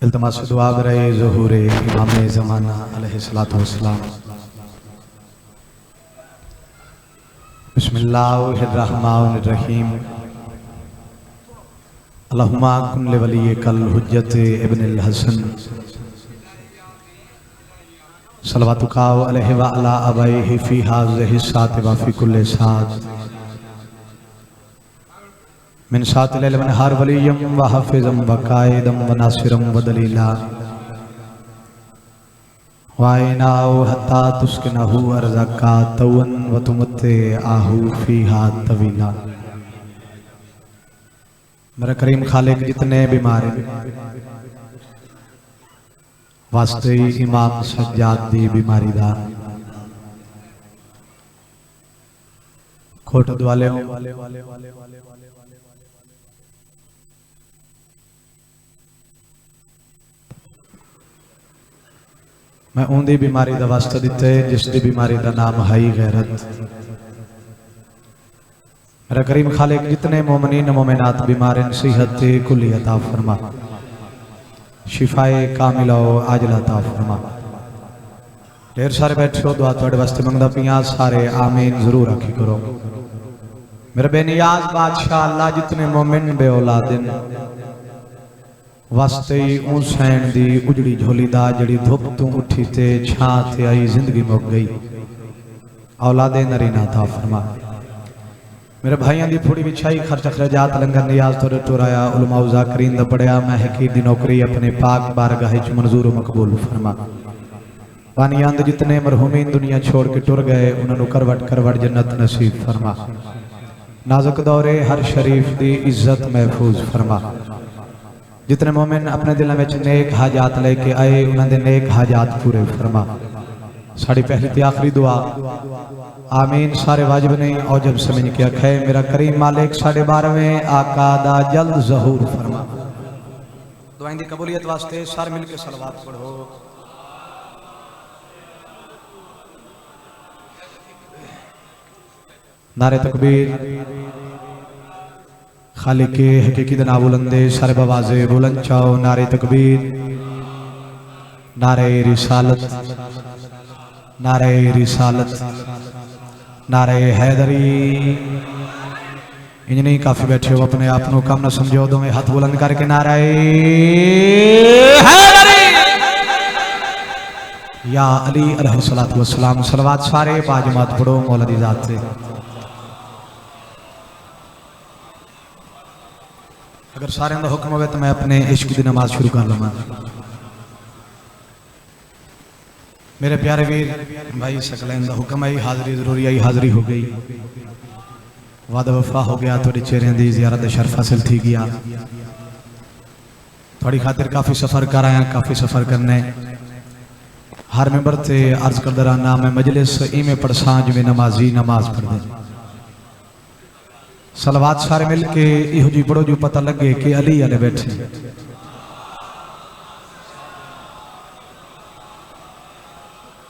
इल्तमास दुआ बरए ज़ुहूर इमाम ज़माना अलैहिस्सलातु वस्सलाम। बिस्मिल्लाहिर्रहमानिर्रहीम। अल्लाहुम्मा कुन लिवलिय्यकल हुज्जत इब्नुल हसन सलवातुका अलैहि व अला अबैहि फी हाज़िहि सात व फी कुल्लि सात मिन सातिल इल्म नहार वलिय्यम व हाफ़िज़म व कायदम व नासिरम व दलीला व आइनाहु हत्ता तुस्किनहु अर्ज़का तवन व तुमत्तिअहु फ़ीहा तवीला। मेरा करीम खालिक जितने बीमार हैं वास्ते इमाम सज्जाद दी बीमारी दा खोट दुआले मैं उन्दी बीमारी दा वास्ता दिते जिसकी बीमारी दा नाम है गैरत। मेरा करीम खालिक जितने मोमिनीन मोमिनात बीमार हैं सेहत कुल्ली अता फरमा, शिफाए कामिला आजला अता फरमा। ढेर सारे बैठे हो दुआ तुहाडे वास्ते मंगदा पिया सारे आमीन जरूर आखी करो। मेरे बेनियाज बादशाह अल्लाह जितने मोमिन बे औलादिन वास्ते हुसैन दी उजड़ी झोली दा जड़ी धुप तू उठी ते छां ते आई जिंदगी मुक गई औलादे नरीना अता फरमा। मेरे भाइयों की फुड़ी बिछाई खर्च खरजात लंगर नियाज तोरे टुराया उलमा ज़ाकिरीन दा पढ़िया महकी दी नौकरी अपने पाक बारगाह च मंजूर मकबूल फरमा। वानियांद जितने मरहूमीन दुनिया छोड़ के टुर गए उन्होंने करवट करवट जन्नत नसीब फरमा। नाजुक दौरे हर शरीफ दी इज्जत महफूज फरमा। जितने मोमिन अपने दिलों में नेक हाजात लेके आए उन्होंने नेक हाजात पूरे फरमा। साड़ी पहली ते आखिरी दुआ आमीन सारे वाजिब नहीं औजब समझ के आखे। मेरा करीम मालिक साढ़े 12वें आका दा जल्द ज़हूर फरमा। दुआएं दी कबूलियत वास्ते सारे मिलके सलवात पढ़ो। नारे तकबीर खालिके हकीकी दा नाम बुलंदे सारे बवाज़े बुलंद चाओ। नारे तकबीर, नारे रिसालत, नारे रिसालत, नारे हैदरी। इंज नहीं काफी बैठे हो अपने आप को कम न समझो, दोवें हाथ बुलंद करके नारे हैदरी या अली अलैहिस्सलातु वस्सलाम। सलवात सारे बाजमात पढ़ो मौला दी जात से। अगर सारे का हुक्म हो तो मैं अपने इश्क की नमाज शुरू कर लूँगा। मेरे प्यारे वीर भाई सकलैन का हुक्म आई हाज़री जरूरी आई, हाज़री हो गई, वादा वफा हो गया, थोड़ी चेहरे की ज़ियारत शर्फ हासिल थी गया। थोड़ी खातिर काफ़ी सफ़र कर आया, काफ़ी सफ़र करने हर मेंबर से अर्ज कर दराना मैं मजलिस इवें पढ़सा जिवें नमाजी नमाज पढ़ दे। सलवात सारे मिल के इहो जी पढ़ो जो पता लगे कि अली वाले बैठे।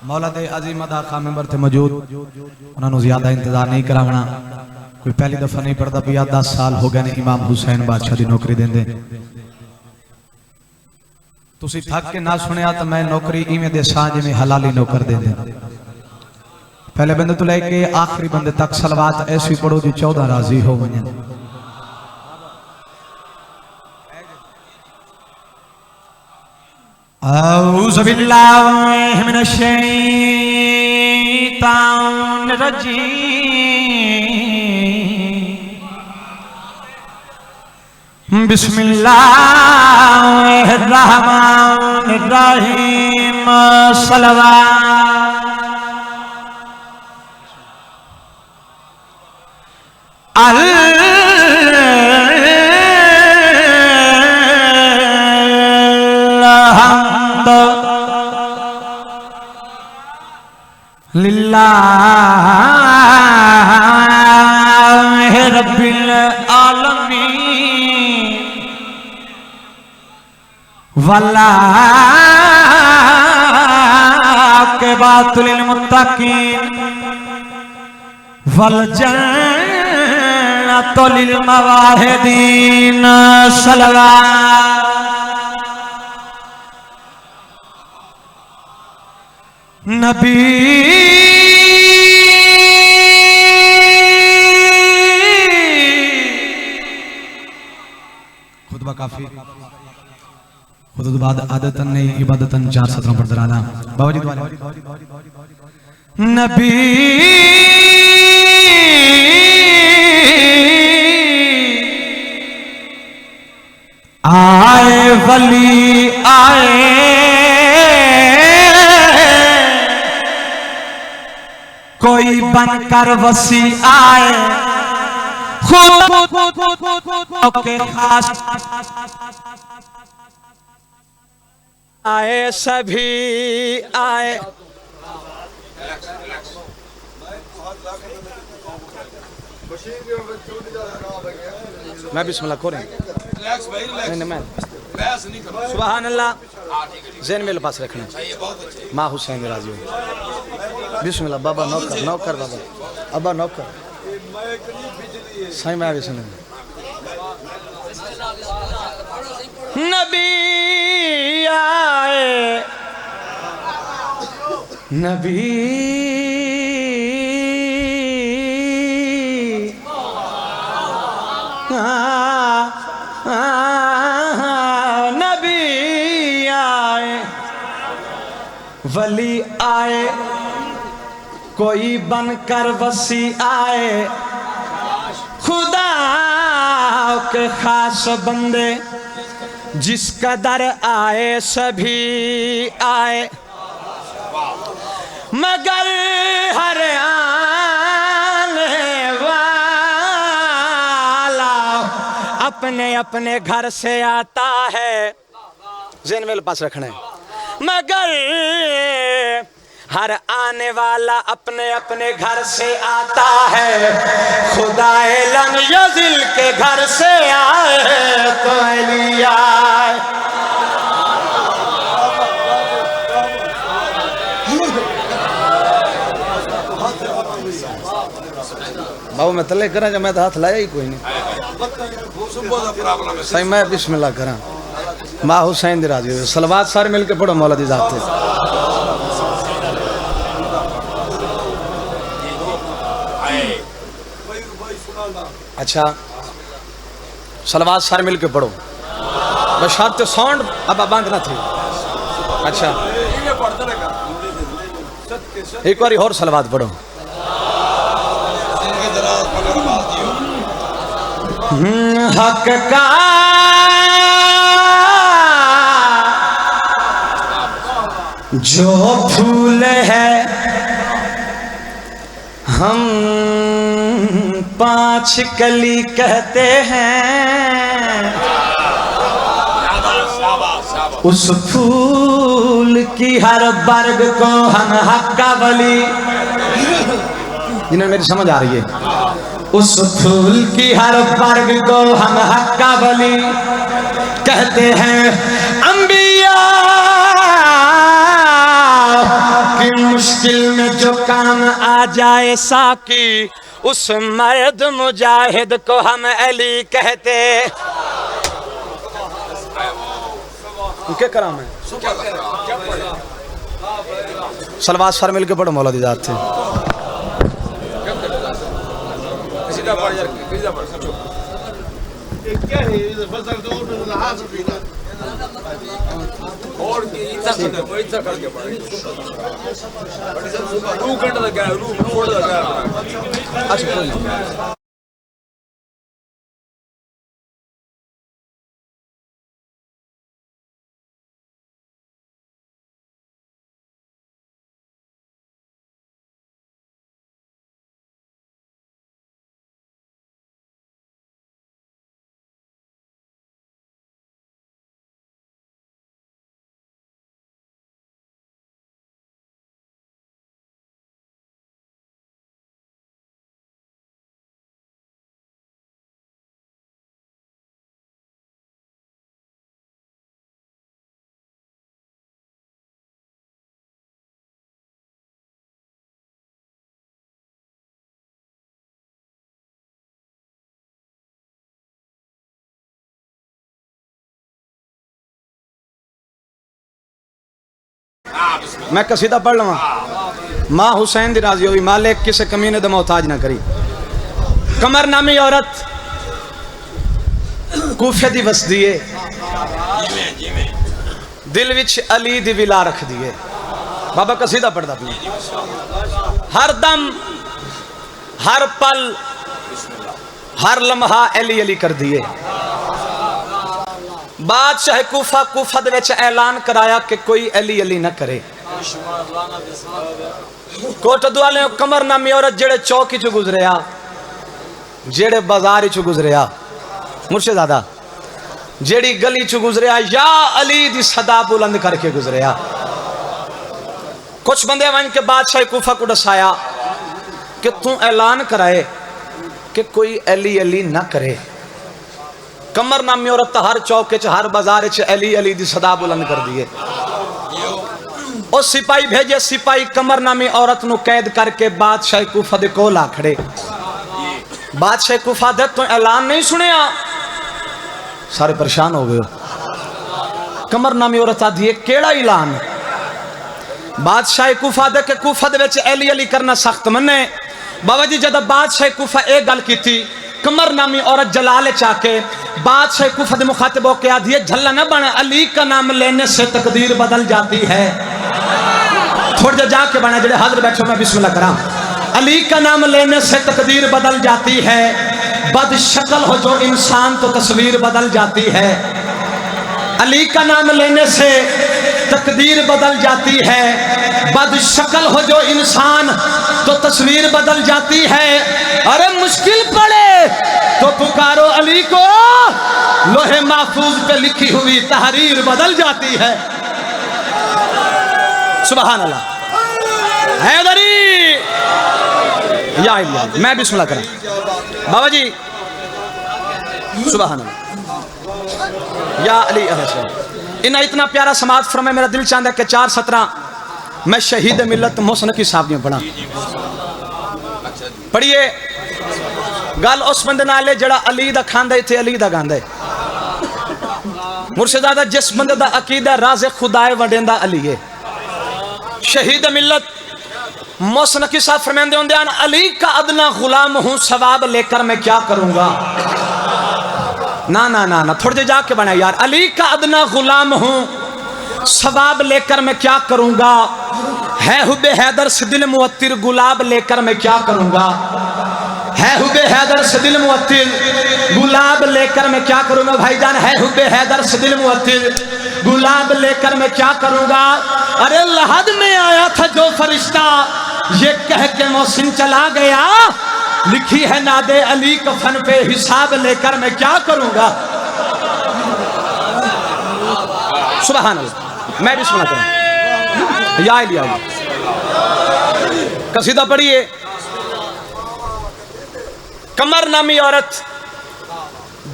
मौला दे अजीम अदा खा मेंबर थे मौजूद, उन्होंने ज्यादा इंतजार नहीं करावना। कोई पहली दफा नहीं पढ़ता पिया, 10 साल हो गए ने इमाम हुसैन बादशाह की नौकरी देंदे। तुसी थक के ना सुनिया तो मैं नौकरी इवें दे सा जिवें हलाली नौकर देंदे। पहले बंदे तो लेके आखिरी बंदे तक सलवात ऐसी पढ़ो जो 14 राजी हो वने। औज़ु बिल्लाहि मिनश शैतानिर रजीम। बिस्मिल्लाहिर रहमानिर रहीम। सलवात लिल्लाहि रब्बिल आलमीन वला के बातुल मुत्तकीन वल जन्नतु लिल मवाहिदीन। सलवात नबी खुतबा काफी खुद बाद आदतन नहीं इबादतन 4 सत्रों पर दराना बाबा जी दुआ नबी आए वली आए कोई बनकर वसी आए खुदा के खास आए सभी आए। मैं बिस्मिल्लाह को रहे सुभान अल्लाह जैन मेरे पास रखना माँ हुसैन राजी हो बिस्मिल्लाह बाबा नौकर नौकर बाबा अब्बा नौकर सही मैं बिस्मिल्लाह नबी आए नबी नबी आए वली आए कोई बनकर वसी आए खुदा के खास बंदे जिस कदर आए सभी आए मगर हर आने वाला अपने अपने घर से आता है ज़हन में पास रखना है मगर हर आने वाला अपने अपने घर से आता है खुदा लम यज़िल के घर से आए तो लिया बाबू मैं तले करा मैं तो हाथ लाया ही कोई नहीं सही मैं बिस्मिल्लाह करा माँ हुसैन दी राजी हो सलवात सारे मिलके पढ़ो मौला दी जात अच्छा सलवात सारे मिलके पढ़ो बशात साउंड अब बंद ना थी अच्छा एक बार और सलवात पढ़ो हक का जो फूल है हम 5 कली कहते हैं उस फूल की हर वर्ग को हम हक्का वली जिन्हें मेरी समझ आ रही है उस फूल की हर वर्ग को हम हक्का वली कहते हैं अंबिया की मुश्किल में जो काम आ जाए साकी उस मर्द मुजाहिद को हम अली कहते क्या करा मैं सलवात सर मिल के पढ़ो मौला दी जात थे और की इच्छा करके पढ़े 2 घंटे लगा रूम छोड़ लगा अच्छा मैं कसीदा पढ़ लवा। माँ हुसैन दी राजी हुई, मालिक किसे कमीने दा मोहताज ना करी। कमर नामी औरत कूफे दी वसदी है, दिल विच अली दी विला रख दिए। बाबा कसीदा पढ़दा पिया, हर दम हर पल हर लम्हा अली अली कर दिए। बादशाह कूफा दे विच ऐलान कराया कि कोई अली अली ना करे। कोटद्वाले कमर नामी औरत जेड़े चौक चो गुजरिया, जेड़े बाजार चो गुजरिया, मुर्शिदादा जेड़ी गली चो गुजरिया, या अली दी सदा बुलंद करके गुजरिया। कुछ बंदे वन के बादशाह कूफा को दसाया कि तू ऐलान कराए कि कोई अली अली ना करे। कमर नामी औरत हर चौक हर बाजार अली अली दी सदा बुलंद कर दिए। और सिपाही भेजे, सिपाही कमर नामी औरत नु कैद करके बादशाह कूफा दे कोल आ खड़े। बादशाह कूफा दे तो ऐलान नहीं सुनिया, सारे परेशान हो गए। कमर नामी औरत आधी है केड़ा ऐलान? बादशाह कूफा दे के कूफा दे विच अली अली करना सख्त मन्ने। बाबा जी जब बादशाह कूफा एक गल की थी, कमर नामी औरत जलाल चाके बादशाह कूफा दे मुखातिब होके आधी है झल्ला न बने, अली का नाम लेने से तकदीर बदल जाती है। थोड़ी देर जाके बना जेड़े हाजिर बैठो, मैं बिस्मिल्लाह करा। अली का नाम लेने से तकदीर बदल जाती है, बद शक्ल हो जो इंसान तो तस्वीर बदल जाती है। अली का नाम लेने से तकदीर बदल जाती है, बद शक्ल हो जो इंसान तो तस्वीर बदल जाती है। अरे मुश्किल पड़े तो पुकारो अली को, लोहे महफूज पे लिखी हुई तहरीर बदल जाती है। सुभान अल्लाह। हैदरी या मैं बिस्मिल्लाह करा बाबा जी। सुभान अल्लाह या अली इन्ना इतना प्यारा समाज फरमाए। मेरा दिल चाहता है कि 4:17 मैं शहीद मिलत मोहसिन साहब ने पढ़ा। पढ़िए गल उस बंदे नाल जड़ा अली दा खांदा इत्थे अली दा गांदा है। मुर्शिदादा जिस बंदे दा अकीदा राज़े खुदाए वडेंदा अली है। शहीद मिलत मोहसिन साहब फरमाते होंदे हैं, अली का अदना गुलाम हूँ, सवाब लेकर मैं क्या करूंगा। ना ना ना ना थोड़ी देर जाके बना यार। अली का अदना गुलाम हूँ, सवाब लेकर मैं क्या करूंगा। है हुबे हैदर से दिल मुअत्तिर, गुलाब लेकर मैं क्या करूंगा। है हुबे हैदर से दिल मुअत्तिर, गुलाब लेकर मैं क्या करूंगा। भाईजान है हुबे हैदर से दिल मुअत्तिर, गुलाब लेकर मैं क्या करूंगा। अरे लहद में आया था जो फरिश्ता, ये कह के मोहसिन चला गया। लिखी है नादे अली कफन पे, हिसाब लेकर मैं क्या करूंगा। सुभान अल्लाह। मैं भी सुना करूं या कसीदा पढ़िए। कमर नामी औरत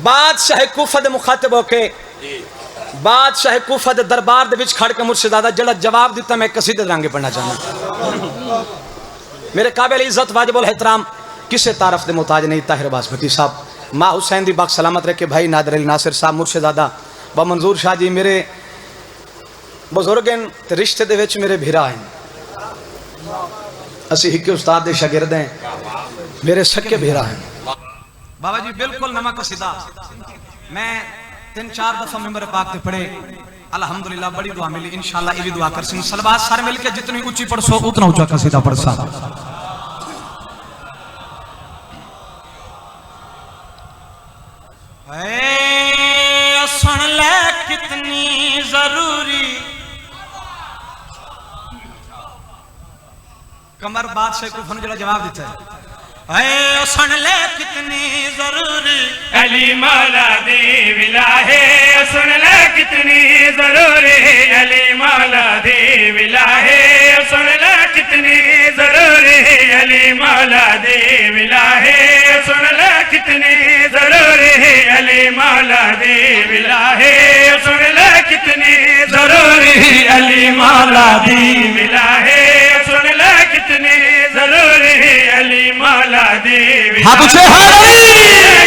बादशाह कूफा दे मुखातिब होके बादशाह कूफा दे दरबार दे विच खड़ के मुर्शिदादा जड़ा जवाब दिता, मैं कसीदे रंगे पढ़ना चाहना। मेरे काबिल इज्जत वाजिबुल एहतराम किसे तारफ दे मोहताज नहीं, ताहिर बासमती साहब, माँ हुसैन दी बाग सलामत रखे, भाई नादर अली नासिर साहब, मुर्शिदादा व मंजूर शाह जी मेरे बुजुर्ग हैं, रिश्ते दे विच मेरे भिरा हैं। असी हिके उस्ताद दे शागिर्द हैं, मेरे सके भिरा हैं। बाबा जी बिल्कुल नवा कसीदा मैं 3-4 दफा मेंबर पाक ते पढ़े, अल्हम्दुलिल्लाह बड़ी दुआ मिली। इंशाअल्लाह ये भी दुआ कर सिंह सलवात सारे मिलके जितनी ऊंची पढ़सो उतना ऊंचा कसीदा पढ़ सा। सुन ले कितनी जरूरी कमर बादशाह को जरा जवाब देता है। सुन ले कितनी जरूरी अली मौला दे विलाहे, सुन ले कितनी जरूरी अली मौला दे विलाहे, सुन ले कितनी जरूरी अली मौला दे विलाहे, सुन ले कितनी जरूरी अली मौला दे विलाहे, सुन ले कितनी जरूरी अली मौला दे विलाहे, सुन ले कितनी जरूरी अली मौला दे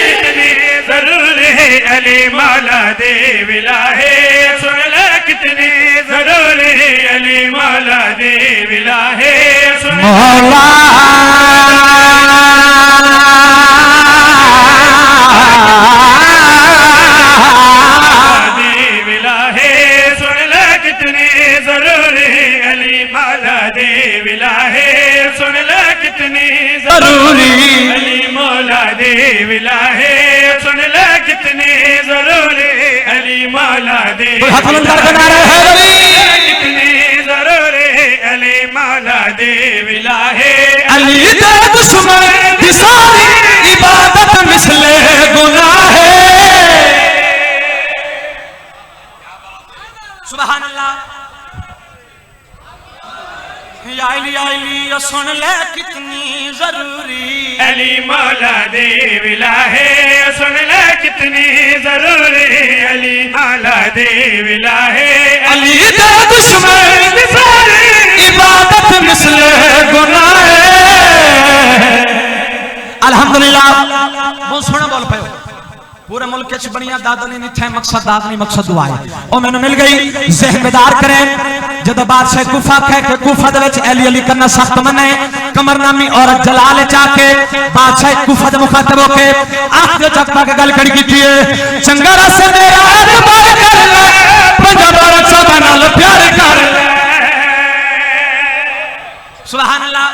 कितनी जरूरी अली मौला दे विलाहे, सुन ले कितनी जरूरी अली मौला दी विलाहे सुन मौला दी विलाहे सुन ले कितनी जरूरी अली मौला दी विलाहे सुन ले कितनी जरूरी अली मौला दी विलाहे सुन ले कितनी जरूरी अली मौला दी हाथ बुलंद करके नारे हैदरी कितनी जरूरी अली मौला दी विलाहे अली दे दुश्मन की सारी इबादत मिसले गुनाह है। सुभान अल्लाह। आइली सुन ले कितनी जरूरी अली मौला दे विलाहे सुन ले कितनी जरूरी अली मौला दे विलाहे अली दे दुश्मन की सारी इबादत मिसले गुनाह है। अल्हम्दुलिल्लाह बहुत सोहना बोल पाए पूरे मुल्क च बनिया दादा ने निथे मकसद दाद नहीं मकसद दुआ है ओ मैंने मिल गई ज़हनदार करें जब बादशाह कूफा कह के कूफा दे विच अली अली करना सख्त मने कमर नामी औरत जलाल चाके बादशाह कूफा दे मुखातब होके आखिर चक्का के गल कड़ी कीती है चंगा रस मेरा अरबार कर ले पंजाबार चौबा नाल प्यार कर ले। सुभान अल्लाह।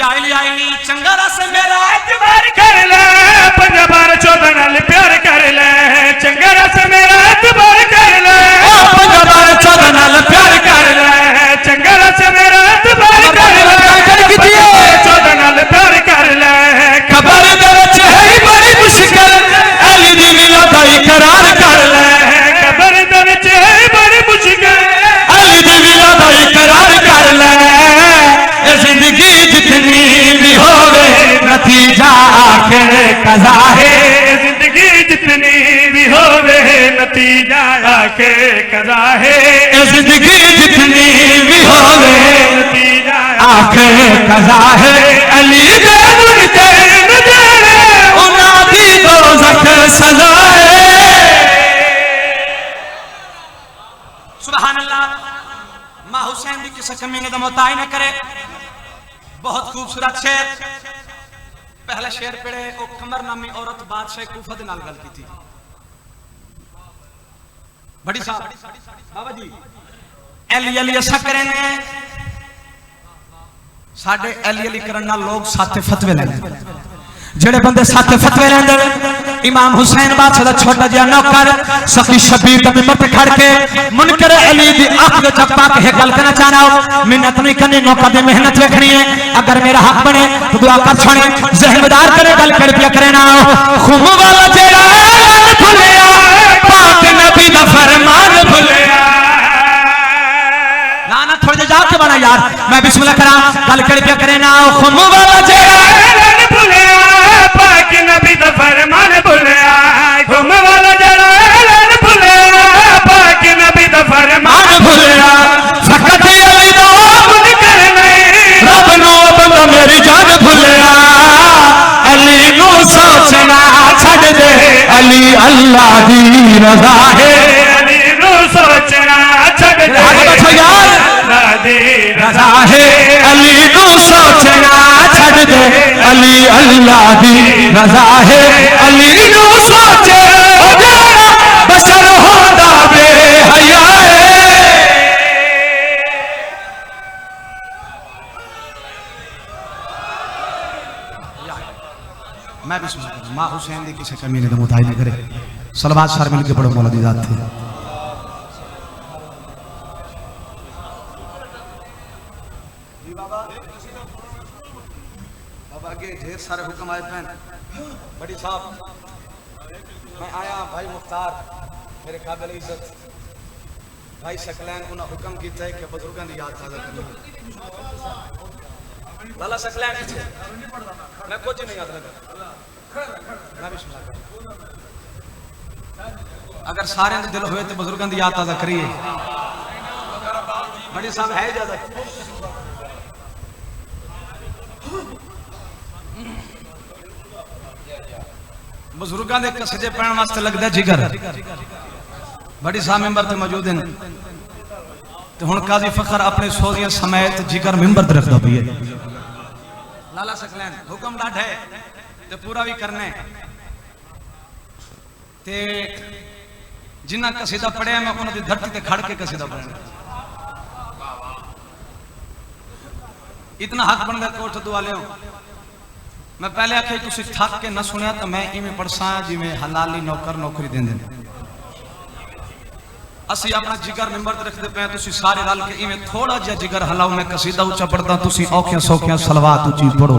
आइली चंगा रस मेरा एतबार कर ले पंजाबार चौदह नाल प्यार कर ले चंगा रस मेरा एतबार कर ले पंजाबार चौबा नाल प्यार कर ले चंगा रस मेरा एतबार कर ले चौदह नाल प्यार कर ले खबर दे विच है बड़ी मुश्किल अली दी मिला दा इकरार कर ले खबर दे विच है बड़ी मुश्किल अली दी मिला दा इकरार कर ले ए जिंदगी जितनी भी होवे नतीजा आखिर कज़ा है। जिंदगी जितनी भी होवे नतीजा आके कज़ा है ए जिंदगी जितनी भी होवे नतीजा आखिर कज़ा है। अली दे मुर्ते नज़ारे उना दी दोज़ख सज़ा है। सुभान अल्लाह। मां हुसैन दी किसे कमी ने मोताई न करे बहुत खूबसूरत शेर पहला शेर पढ़े ओ कमर नामी औरत बादशाह कूफा दे नाल गल कीती बड़ी साहब बाबा जी अली अली ऐसा करेंगे साडे अली अली करन नाल लोग साथे फतवे लेंदे जेड़े बंदे साथे फतवे लेंदे इमाम हुसैन बादशाह दा छोटा जिहा नौकर सखी शबीर दा मिंबर पे खड़ के मुनकर अली दी आंख दे चप्पा के गल करना चाहना हो मिन्नत नहीं करनी नौकर दी मेहनत देखनी है अगर मेरा हक बने तो दुआ कर छोड़े ज़हनदार करे गल कर पिया करे ना खुम वाला जेड़ा ऐलान भुलिया पाक नबी दा फरमान भुलिया ना ना थोड़े जाके बना यार मैं बिस्मिल्लाह करा गल कर पिया करे ना खुम वाला जेड़ा ऐलान भुलिया पाक नबी दा फरमान भुलिया घुम वाला जरा ऐलान भुलिया पाक नबी दा फरमान भुलिया फकत अली दा मुनकर नहीं रब नो बंदा मेरी जान भुलिया अली नु सोचना छड़ दे अली अल्लाह दी रज़ा है। अली नु सोचना छड़ दे अल्लाह दी रज़ा है अली नु सोचना छड़ दे अली अल्लाह दी रज़ा है। अली नु सोचे ओ जाना बशर होंदा बेहया है। मैं भी सुना मां हुसैन दी किसी कमी ने मुताई न करे सलवात सर मिल के पढ़ो मौला दी जात थे बाबा के ढेर सारे हुक्म आए पैन बड़ी साहब मैं आया भाई मुख्तार मेरे काबिल इज्जत भाई शकलैन उन्हें हुक्म किया है कि बुजुर्गों की याद ताज़ा करनी लाला शकलैन मैं कुछ नहीं याद लगा मैं भी सुना अगर सारे दिल हुए तो बुजुर्गों की याद ताज़ा करिए बड़ी साहब है इजाजत बुजुर्गों के कसजे पैण वास्ते लगता जिगर बड़ी साहब मेंबर ते मौजूद हैं तो हुण काजी फखर अपने सोजियां समेत जिगर मेंबर ते रखदा पई है लाला सकलैन हुक्म डाढे ते पूरा भी करने ते जिन्ना कसीदा पढ़िया मैं उन्हां दी धरती ते खड़ के कसीदा पढ़ना इतना हक बनदा कोठ दुआले मैं पहले आखे तुसी थक के न सुनिया तो मैं इवें पढ़सा जिवें हलाली नौकर नौकरी देंदे असी अपना जिगर मेंबर ते रखदे पे तुसी सारे रल के इवें थोड़ा जिहा जिगर हलाओ मैं कसीदा ऊंचा पढ़दा तुसी औखियां सौखियां सलवात ऊंची पढ़ो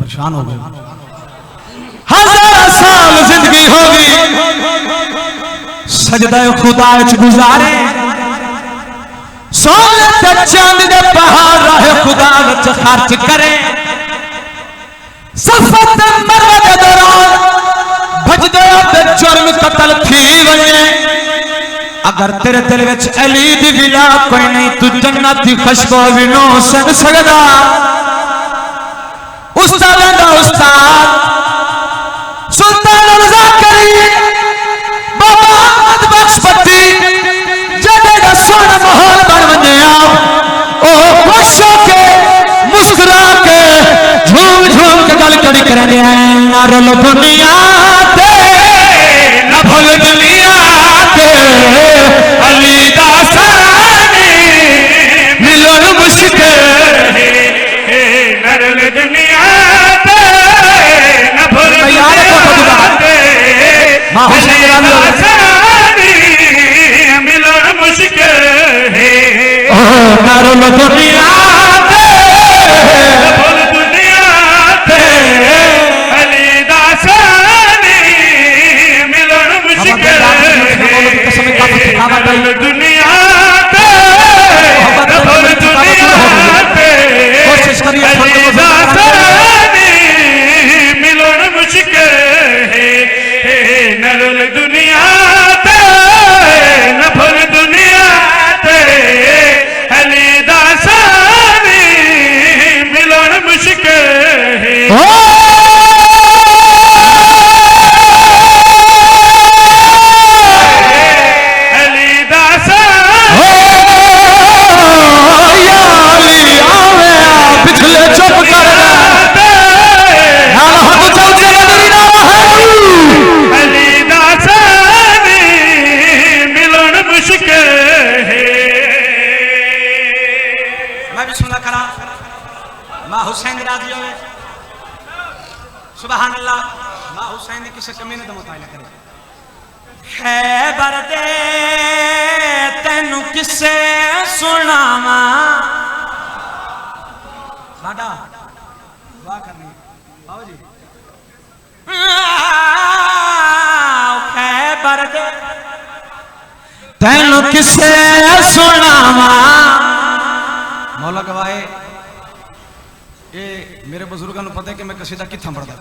परेशान हो गए हजार साल जिंदगी होगी सजदा खुदा च गुजारे सोने ते चांद दे पहाड़ राह खुदा विच खर्च करे सफर ते मरवा दे दौरान भजदे ते जुर्म कत्ल थी वने अगर तेरे दिल विच अली दी विला कोई नहीं तू जन्नत दी खुशबू भी नो सक सकदा उस्ताद उस्ताद सुल्तान ज़ाकरी बाबा अहमद बख्शपति जदे दा सोना माहौल बन वंदिया ओ खुश हो के मुस्कुरा के झूम झूम के गल करी करने ना रोल दुनिया ते ना भूल दुनिया ते अली दा सानी मिलन मुश्किल नरल दुनिया मिलन मुश्किल है नारोल दुनिया अली दासानी मिलन मुश्किल दुनिया कोशिश करिए मिलन मुश्किल है नरल दुनिया नफल दुनिया अली दासानी मिलन मुश्किल है अली दासानी पिछले चुप कर सुभान अल्लाह मां हुसैन की किसी कमी ने तो मुताला करे खैबर दे तेनू किसे सुनावा लाडा दुआ करनी बाबू जी तेन किसे सुनावा। मौला गवाए ये मेरे बुजुर्गों को पता है कि मैं कसीदा कितना पढ़ता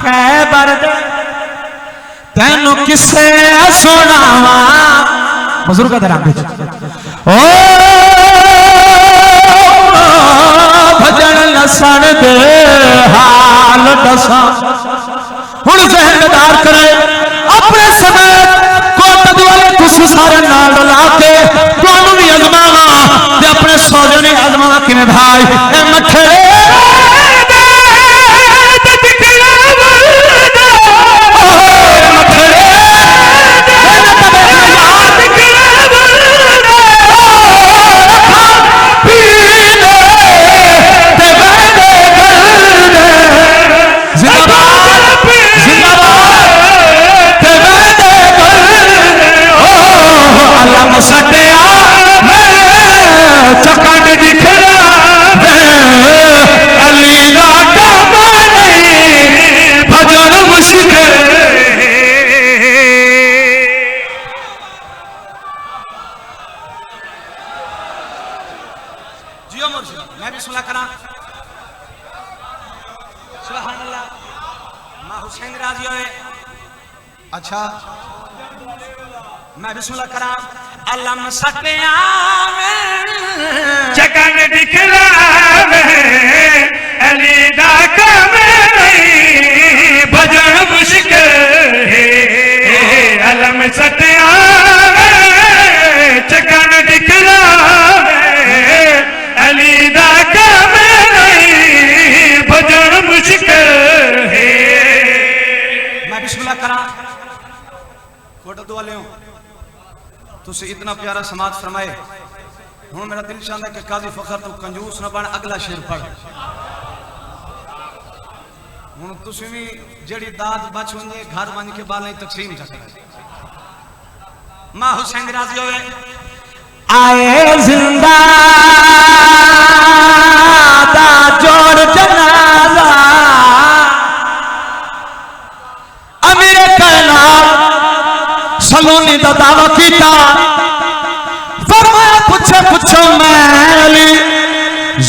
खैबर दे तेन किसे सुनावा। बुजुर्ग ओ भजन लसन दे हाल दसा हुण जहनदार करे अपने समय कोट वाले तुसी सारे नाल ला के तुहानू भी अजमावा ते अपने सौजने अजमावा किवें भाई ए मथे अच्छा मैं बिस्मिल्लाह करा अलम सटिया चकन दिखलावे अली दा कम नहीं भजन मुश्किल है अलम सटिया चकन दिखलावे अली दा कम नहीं भजन मुश्किल है। मैं बिस्मिल्लाह करा कोटा दुआ ले तुझे इतना प्यारा समाज फरमाए हूँ मेरा दिल चाहता है कि काजी फखर तू कंजूस न बन अगला शेर पढ़ हूँ तुझे भी जड़ी दाद बच होंगे घर बन के बाल तकसीम मां हुसैन राजी होवे आए जिंदा दा जोड़ जनाजा अमीर कायनात सलोनी दा दावा कीता फरमाया पुछो मैं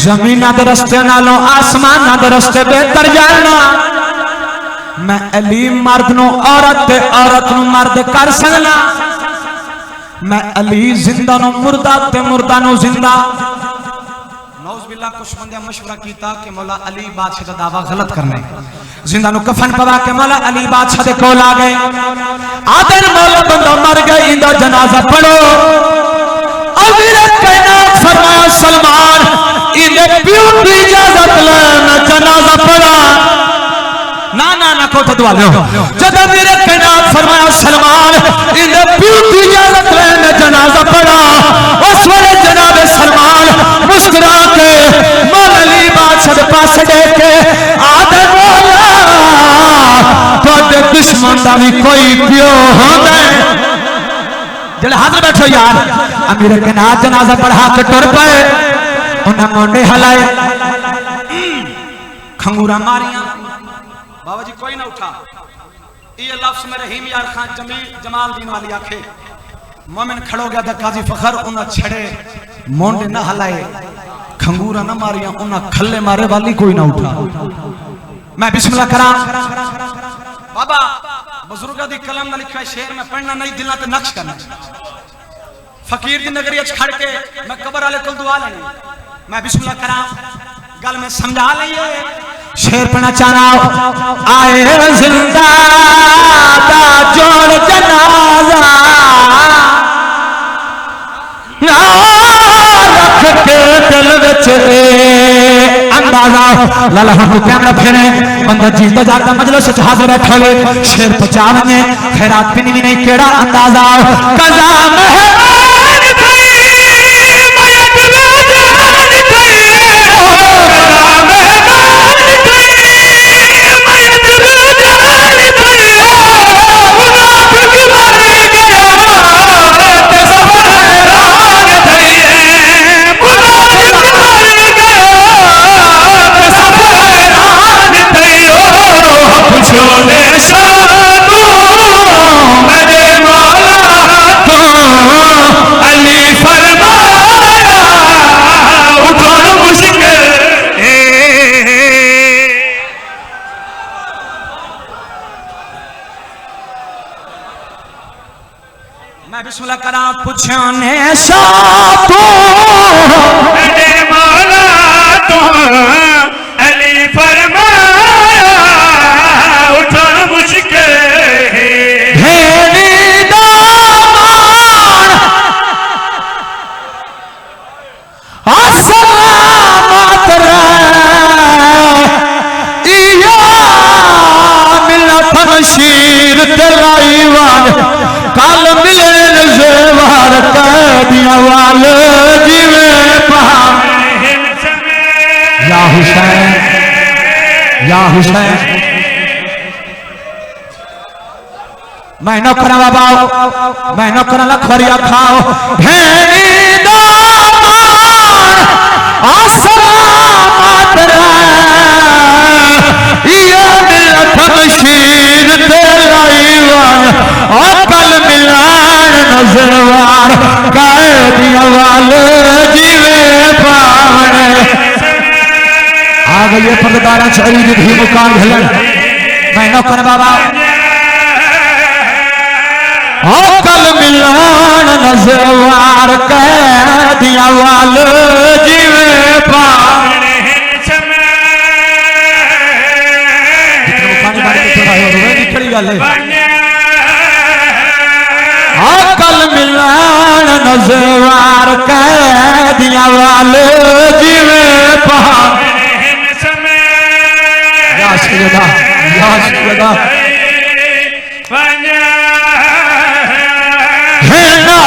जमीना दे रस्ते नालों आसमाना दे रस्ते बेहतर जाना मैं अली मर्द नु औरत ते औरत नु मर्द कर सकना मैं अली जिंदा नु मुर्दा ते मुर्दा नु जिंदा नौज बिल्ला कुछ बंदे मशवरा कीता कि मौला अली बादशाह दा दावा गलत करने जिंदा नु कफन पवा के मौला अली बादशाह दे कोल आ गए आदर मौला बंदा मर गया इंदा जनाजा पढ़ो अमीर कायनात फरमाया सलमान इंदे प्यो की इजाजत ले मैं जनाजा पढ़ा ना ना ना कोठा दुआ लो जब अमीर कायनात फरमाया सलमान इंदे प्यो की इजाजत ले मैं जनाजा पढ़ा उस वेले जनाब सलमान मुस्कुरा के मौला अली बादशाह के पास देख के आदर मौला तोड़े दुश्मन दा भी कोई प्यो होंदा जड़े हाथ बैठो यार अमीर कायनात जनाजा पढ़ा के टुर पे उन्हें मोंडे हलाए खंगूरा मारिया बाबा जी कोई ना उठा ये लफ्ज में रहीम यार खान जमील जमाल दीन वाली आखे मोमिन खड़ो गया था काजी फखर उन्हें छड़े मोंडे ना हलाए खंगूरा ना मारिया उन्हें खल्ले मारे वाली कोई ना उठा मैं बिस्मिल्लाह करा बाबा बुजुर्गों दी कलम में लिखा शेर में पढ़ना नहीं दिलना ते नक्श करना फकीर दी नगरी अच खड़ के मैं कबर वाले कोल दुआ लेनी मैं बिस्मिल्लाह करा गल में समझा लईए शेर पढ़ना चाहना आए जिंदा दा जोड़ जनाजा ना रख के दिल विच अंदाजा लाला हम कैमरा फेरे बंदा जीता जाता मजलिस च हाजिर बैठा ले शेर पचावने खैरात पिनी भी नहीं केड़ा अंदाजा कजा मेहमान थई मयत बेजान थई कजा मेहमान थई मयत बेजान थई मुनाफिक मर गया ते सब हैरान थई मुनाफिक मर गया ते सब हैरान थई ओ छोले पूछो ने सातू अरे मौला तो अली फरमाया उठा मुश्किल है भेड़ी दामान असलामत रे इया मिलत मशीर तेलाईवान कल मिले जेवार कैदियां वाल जीवे पहाड़ या हुसैन या हुसैन मैं न करा बाबा मैं न करा लखरिया खाओ भेड़ी दामान असलामत रे ये मिलत मशीन तेलाईवान अकल मिलान नजरवार कैदियां वाल जीवे पावने आ गई पगदारा चढ़ी भी मुकान घलन मैं न कर बाबा अकल मिलान नजरवार कैदियां वाल जीवे पावने अकल मिलान नजरवार कैदियां वाल जीवे पावने या सैयदा है ना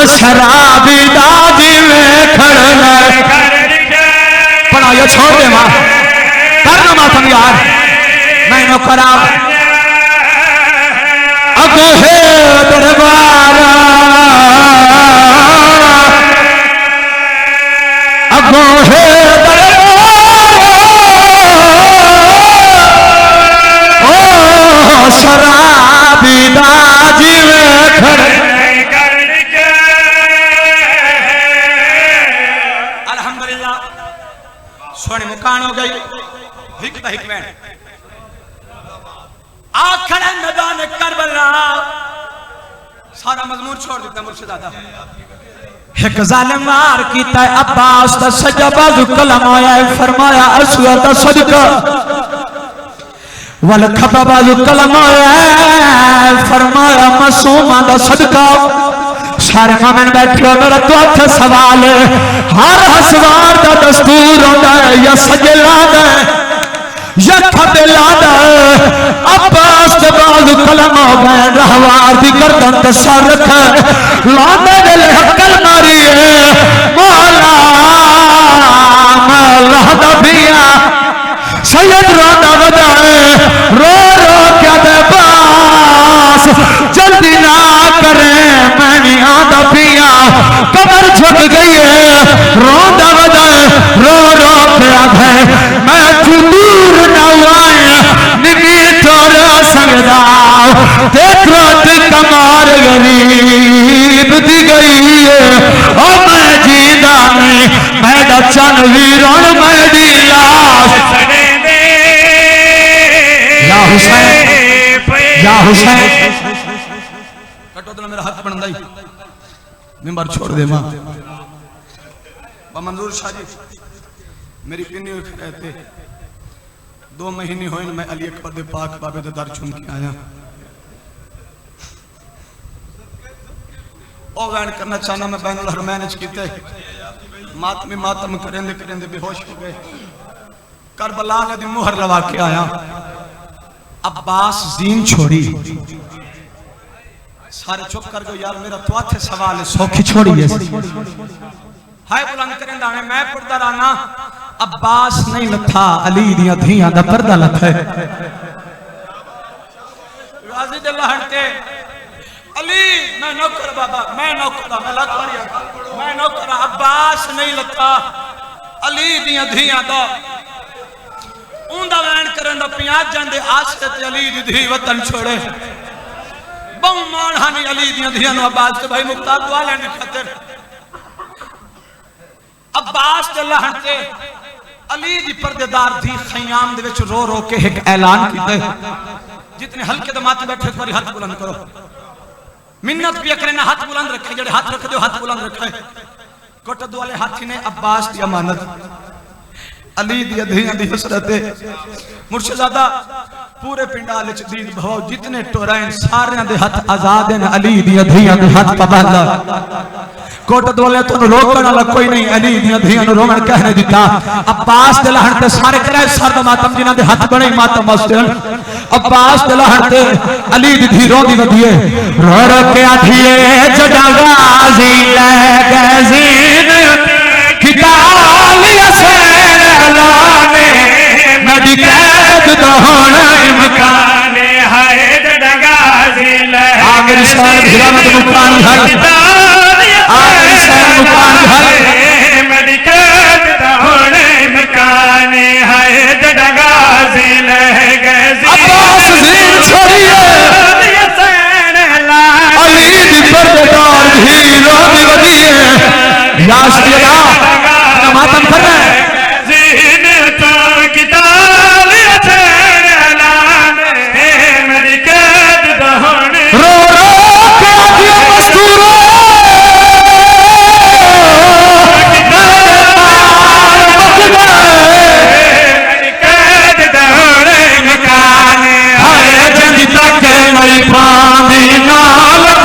शराबी दादी में खड़ना पढ़ाइयो छोड़ दे मां करना मातम यार मैं नो करा अगो है दरबारा अगो है दरबारा ओ शराबी दादी में खड़ना सोने मुकान हो गई हिकमैन आखिर मैदान करबला सारा मजमून छोड़ देता मुर्शिद आदा एक जालिम मार कीता अब्बास दा सजा बाजू कलम आया फरमाया असवा दा सदका वल खबा बाजू कलम आया फरमाया मासूमा दा सदका सारे मोमिन बैठो मेरा तो हथ सवाल हर हसवार का दस्तूर होता है या सजे लादा या खबे लादा अब्बास के बाद कलम हो गए रहवार दी गर्दन ते सर रख लादे दिल हकल मारी मौला मौला दा बिया सैयद रोदा वजाए रो रो क्या दे बास जल्दी ना करे मैंने आदा पिया कमर झुक गई है रोदा वजाए रो रो क्या है मैं दूर न आया निमी तोरा संगदा देखो कमार गरीब दी गई है ओ मैं जीदा नहीं मैं दा चन वीरों मैं दी लाश या हुसैन या हुसैन कटो तो मेरा हाथ बनदा ही मिंबर छोड़ दे मां मंजूर शाह जी मेरी पिन्नी हुई रहते 2 महीने हुए मैं अली अकबर दे पाक बाबे दे दर चुम के आया ओ वैन करना चाहना मैं बैनुल हरमैन च कीते मातम करेंदे करेंदे बेहोश हो गए करबला ने दी मुहर लगा के आया अब्बास जीन छोड़ी सारे चुप कर गए यार मेरा तो आथे सवाल है सौखी छोड़ी है हाय बुलंद करेंदा मैं पर्दा राना अब्बास नहीं लथा अली दियां धियां दा पर्दा लथा गाजी दे लहटे अली मैं नौकर बाबा मैं नौकर मैं नौकर अब्बास नहीं लथा अली दियां धियां दा उंदा वैन करन दा 50 जांदे आसते ते अली दी धी वतन छोड़े बहु मान हानी अली दियां धियां नु अब्बास ते भाई मुख्तार दुआ लेने खातिर अब्बास दे लहन ते अली दी पर्देदार थी खयाम दे विच रो रो के एक ऐलान कीता जितने हल्के दे माते बैठे एक बारी हाथ बुलंद करो मिन्नत भी करे ना हाथ बुलंद रखे जेड़े हाथ रख दो हाथ बुलंद रखे कोटद वाले हाथी ने अब्बास दी अमानत अली दी अधियां दी हसरत मुर्शिदादा पूरे पिंडाल च दीन भवाओ जितने टोराइन सारे दे हाथ आजाद हैं अली दी अधियां दे हाथ पाबंद कोटद वाले तो रोकण वाला कोई नहीं अली दी अधियां नु रोमन कहने दिता अब्बास दे लहन ते सारे करे सरद मातम जिन्हां दे हाथ बणे मातम मस्ते अब्बास दे लहन ते अली दी धी रोंदी वधिए रो रो के आखिए जड़ा गाजी ले गए जीन किताब यसैन लाने नदी कैद तो होना इम्काने हाय जड़ा गाजी ले आमिर शाह भिरामत मुकान है आमिर शाह मुकान है मेडिकल तो होना इम्काने हाय जड़ा गाजी ले गए अब्बास जीन छोड़िए यसैन लाने अली दी पर्देदार धी रोंदी वधिए या अल्लाह मातम कर रहा है जीन तो किताब यसैन लाने मेडिकल तो होने रो रो के आखियों मस्तूरो हाय जंदी तक नहीं पानी नालक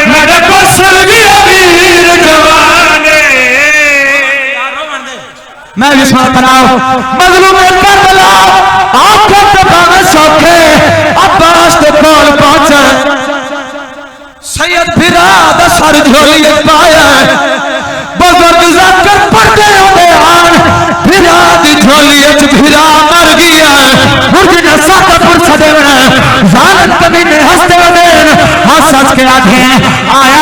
मेरे को सलगी अमीर जवाने मैं भी सुना बनाओ मजलूम करबला आंखों पे बांध सौखे अब्बास दे कोल पहुंचे सैयद फिरा दा सर झोली पाया बुजुर्ग जाकर पड़ते होते आन फिरा दी झोली फिरा मर गया मुर्ग ने साता पुरसा देवना जालन कभी ने हंसते देन हंस हंस के आगे आया